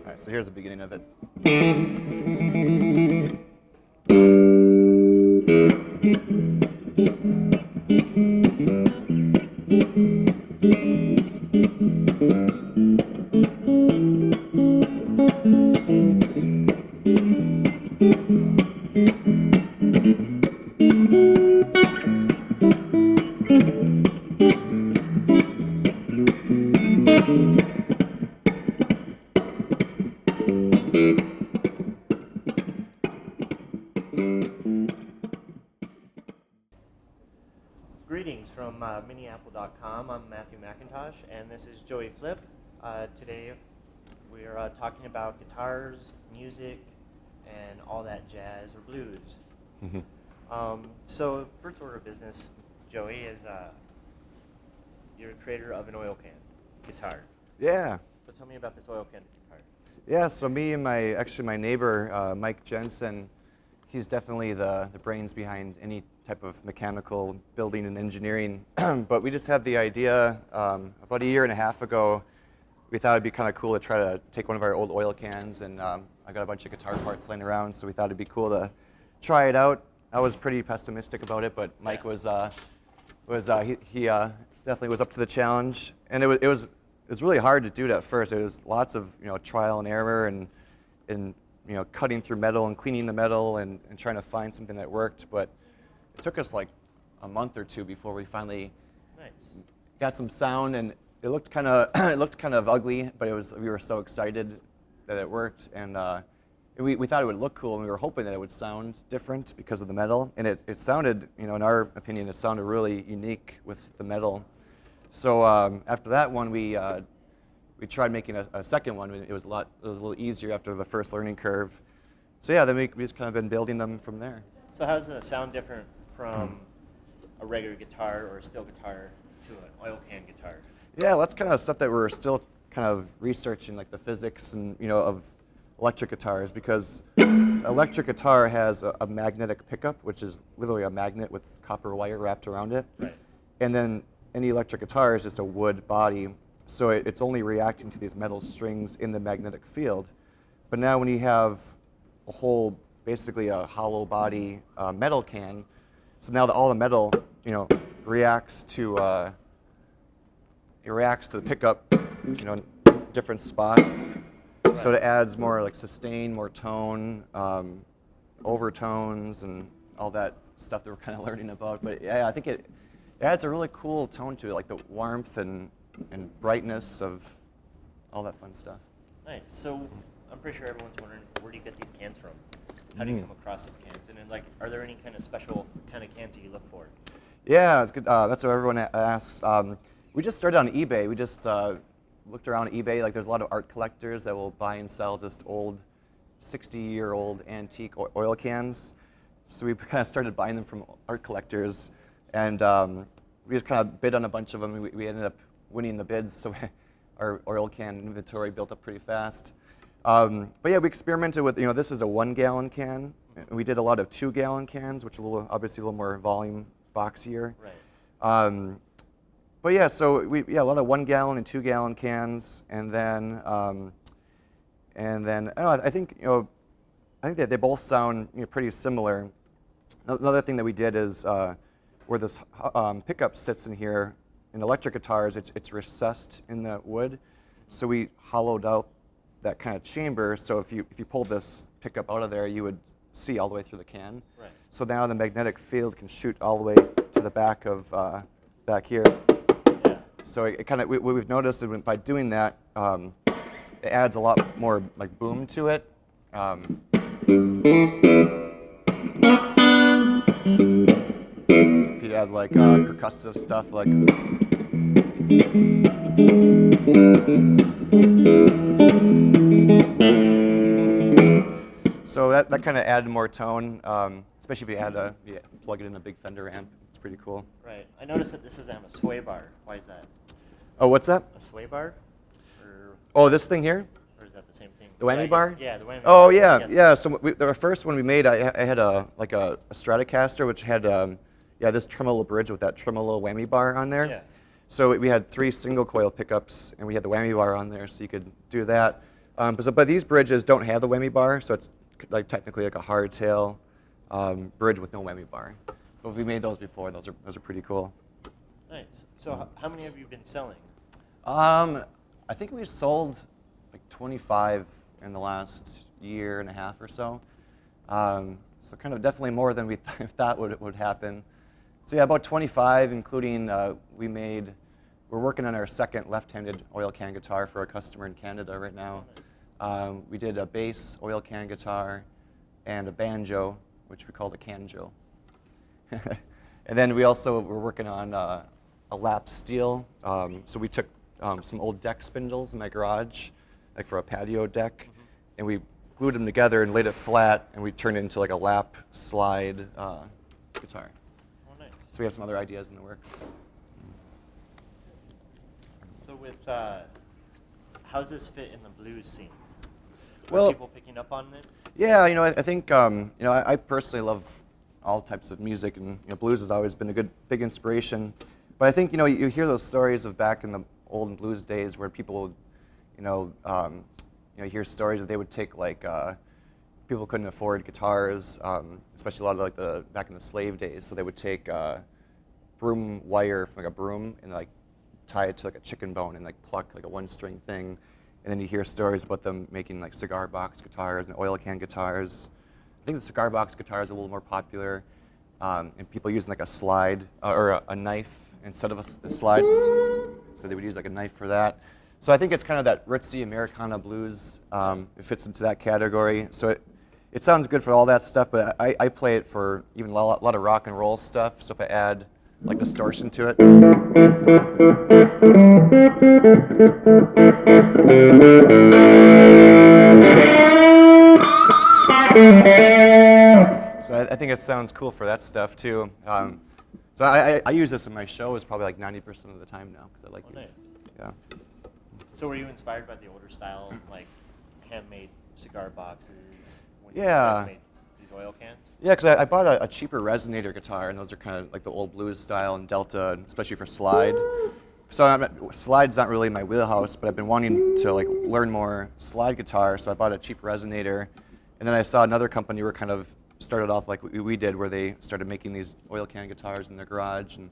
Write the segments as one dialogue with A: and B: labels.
A: All right, so here's the beginning of it.
B: Greetings from MinnyApple.com. I'm Matthew McIntosh, and this is Joey Flip. Today we are talking about guitars, music, and all that jazz or blues. So first order of business, Joey, is you're the creator of an Oilcan guitar.
A: Yeah.
B: So tell me about this Oilcan guitar.
A: Yeah, so me and my neighbor, Mike Jensen, he's definitely the brains behind any type of mechanical building and engineering. But we just had the idea about a year and a half ago. We thought it'd be kind of cool to try to take one of our old oil cans, and I got a bunch of guitar parts laying around, so we thought it'd be cool to try it out. I was pretty pessimistic about it, but Mike was he definitely was up to the challenge, and it was really hard to do it at first. It was lots of trial and error and cutting through metal and cleaning the metal and trying to find something that worked. But it took us like a month or two before we finally got some sound, and it looked kind of ugly, but we were so excited that it worked, and we thought it would look cool, and we were hoping that it would sound different because of the metal, and it sounded, in our opinion, it sounded really unique with the metal. So after that one, we tried making a second one. It was a little easier after the first learning curve. So yeah, then we just kind of been building them from there.
B: So how's the sound different from a regular guitar or a steel guitar to an oil can guitar?
A: Yeah, that's kind of stuff that we're still kind of researching, like the physics and of electric guitars, because electric guitar has a magnetic pickup, which is literally a magnet with copper wire wrapped around it.
B: Right.
A: And then any electric guitar is just a wood body, so it's only reacting to these metal strings in the magnetic field. But now when you have a whole, basically a hollow body metal can, so now all the metal reacts to the pickup, different spots. Right. So it adds more like sustain, more tone, overtones, and all that stuff that we're kind of learning about. But yeah, I think it adds a really cool tone to it, like the warmth and brightness of all that fun stuff.
B: Nice. So I'm pretty sure everyone's wondering, where do you get these cans from? How do you come across these cans? And then, are there any kind of special kind of cans that you look for?
A: Yeah, it's good. That's what everyone asks. We just started on eBay. We just looked around eBay. There's a lot of art collectors that will buy and sell just old, 60-year-old antique oil cans. So we kind of started buying them from art collectors, and we just kind of bid on a bunch of them. We ended up winning the bids, so our oil can inventory built up pretty fast. But yeah, we experimented with, this is a 1-gallon can. And we did a lot of 2-gallon cans, which are obviously a little more volume, boxier.
B: Right.
A: But yeah, so a lot of 1-gallon and 2-gallon cans, and then I think that they both sound pretty similar. Another thing that we did is where this pickup sits in here, in electric guitars, it's recessed in the wood, so we hollowed out that kind of chamber. So if you pull this pickup out of there, you would see all the way through the can. Right. So now the magnetic field can shoot all the way to the back of back here. Yeah. So it kind of what we've noticed is by doing that, it adds a lot more boom to it. If you add percussive stuff so that kind of added more tone, especially if you plug it in a big Fender amp. It's pretty cool.
B: Right. I noticed that this is a sway bar. Why is that?
A: Oh, what's that?
B: A sway bar?
A: Oh, this thing here?
B: Or is that the same thing?
A: The whammy bar?
B: Yeah, the whammy bar.
A: Oh, yeah, yeah. So the first one we made, I had a Stratocaster, which had this tremolo bridge with that tremolo whammy bar on there.
B: Yeah.
A: So we had 3 single coil pickups, and we had the whammy bar on there, so you could do that. But these bridges don't have the whammy bar, so it's like technically like a hardtail bridge with no whammy bar. But we made those before. Those are pretty cool.
B: Nice. So how many have you been selling?
A: I think we sold like 25 in the last year and a half or so. So kind of definitely more than we thought would happen. So yeah, about 25, including we're working on our second left-handed oil can guitar for a customer in Canada right now. We did a bass oil can guitar and a banjo, which we called a canjo. And then we also were working on a lap steel. So we took some old deck spindles in my garage, like for a patio deck, and we glued them together and laid it flat, and we turned it into like a lap slide guitar.
B: Oh, nice.
A: So we have some other ideas in the works.
B: So with how does this fit in the blues scene?
A: Well,
B: Are people picking up on it?
A: Yeah, I think I personally love all types of music, and blues has always been a big inspiration. But I think you hear those stories of back in the old blues days where people would, hear stories that they would take like people couldn't afford guitars, especially a lot of like back in the slave days. So they would take broom wire from like a broom and like tie it to like a chicken bone and like pluck like a one-string thing. And then you hear stories about them making like cigar box guitars and oil can guitars. I think the cigar box guitar is a little more popular, and people using like a slide or a knife instead of a slide. So they would use like a knife for that. So I think it's kind of that ritzy Americana blues. It fits into that category. So it sounds good for all that stuff, but I play it for even a lot of rock and roll stuff. So if I add like distortion to it. So I think it sounds cool for that stuff too. So I use this in my shows probably like 90% of the time now because I like these.
B: Nice.
A: Yeah.
B: So were you inspired by the older style, like handmade cigar boxes? When
A: Yeah.
B: you made these oil cans?
A: Yeah, because I bought a cheaper resonator guitar, and those are kind of like the old blues style and Delta, especially for slide. So slide's not really my wheelhouse, but I've been wanting to like learn more slide guitar, so I bought a cheap resonator. And then I saw another company where kind of started off like we did, where they started making these oil can guitars in their garage, and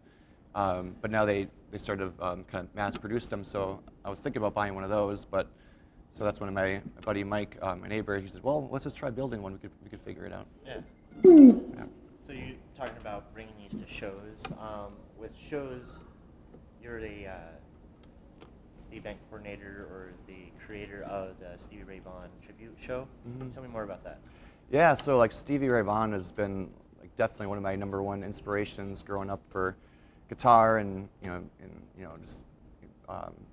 A: but now they started kind of mass produced them. So I was thinking about buying one of those, but so that's when my buddy Mike, my neighbor, he said, "Well, let's just try building one. We could figure it out."
B: Yeah.
A: Yeah.
B: So you're talking about bringing these to shows. With shows, you're the event coordinator or the creator of the Stevie Ray Vaughan tribute show. Tell me more about that.
A: Yeah, so like Stevie Ray Vaughan has been like definitely one of my #1 inspirations growing up for guitar and just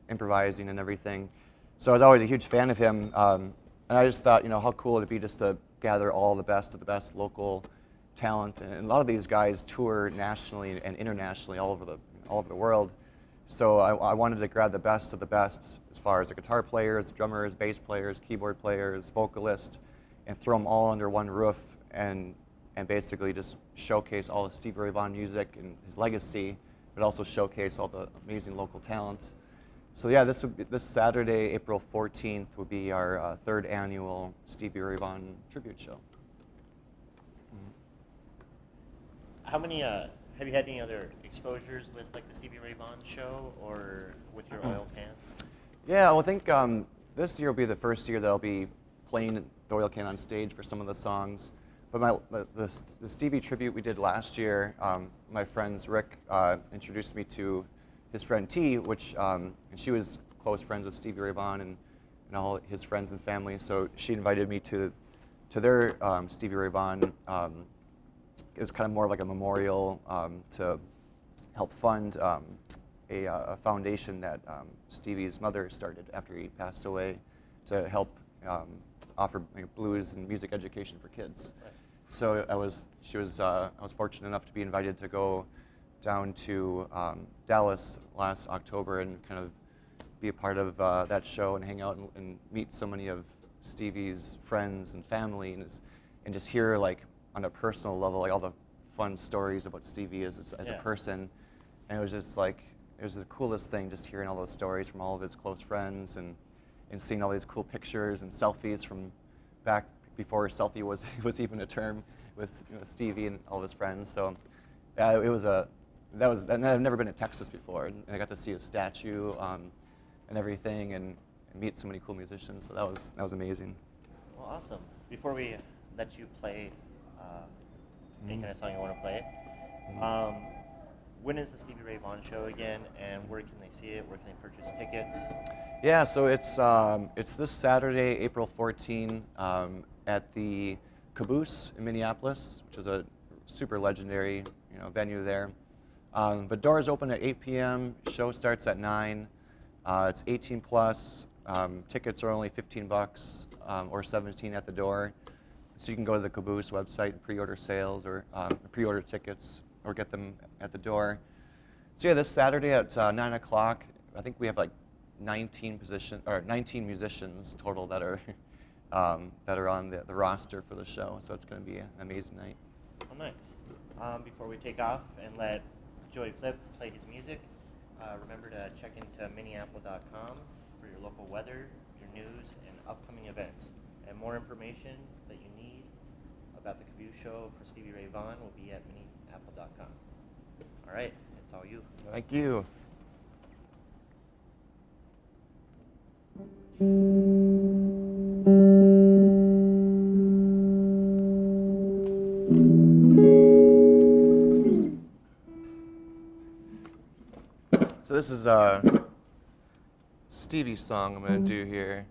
A: improvising and everything. So I was always a huge fan of him, and I just thought how cool it'd be just to gather all the best of the best local talent. And a lot of these guys tour nationally and internationally all over the world. So I wanted to grab the best of the best as far as the guitar players, drummers, bass players, keyboard players, vocalists, and throw them all under one roof and basically just showcase all the Stevie Ray Vaughan music and his legacy, but also showcase all the amazing local talent. So yeah, this Saturday, April 14th, will be our 3rd annual Stevie Ray Vaughan tribute show.
B: How many? Have you had any other exposures with like the Stevie Ray Vaughan show or with your oil cans?
A: Yeah, well, I think this year will be the first year that I'll be playing the oil can on stage for some of the songs. But the Stevie tribute we did last year, my friends Rick introduced me to his friend T, which and she was close friends with Stevie Ray Vaughan and all his friends and family. So she invited me to their Stevie Ray Vaughan. It was kind of more of like a memorial to help fund a foundation that Stevie's mother started after he passed away to help offer blues and music education for kids.
B: Right.
A: So I was fortunate enough to be invited to go down to Dallas last October and kind of be a part of that show and hang out and meet so many of Stevie's friends and family and just hear like on a personal level like all the fun stories about Stevie as a person. And it was just like, it was the coolest thing just hearing all those stories from all of his close friends and and seeing all these cool pictures and selfies from back before selfie was even a term with Stevie and all of his friends. So it was and I've never been to Texas before, and I got to see his statue and everything, and meet so many cool musicians. So that was amazing.
B: Well, awesome. Before we let you play any kind of song you want to play, when is the Stevie Ray Vaughan show again, and where can they see it? Where can they purchase tickets?
A: Yeah, so it's this Saturday, April 14, at the Cabooze in Minneapolis, which is a super legendary venue there. But doors open at 8 p.m. Show starts at 9. It's 18 plus. Tickets are only $15 or $17 at the door. So you can go to the Cabooze website and pre-order sales or pre-order tickets or get them at the door. So yeah, this Saturday at 9 o'clock, I think we have like 19 musicians total that are on the roster for the show. So it's going to be an amazing night.
B: Oh, nice. Before we take off and let Joey Flip play his music, remember to check into MinnyApple.com for your local weather, your news, and upcoming events. And more information that you need about the Cabooze show for Stevie Ray Vaughan will be at MinnyApple.com. All right, it's all you.
A: Thank you. So this is a Stevie song I'm going to do here.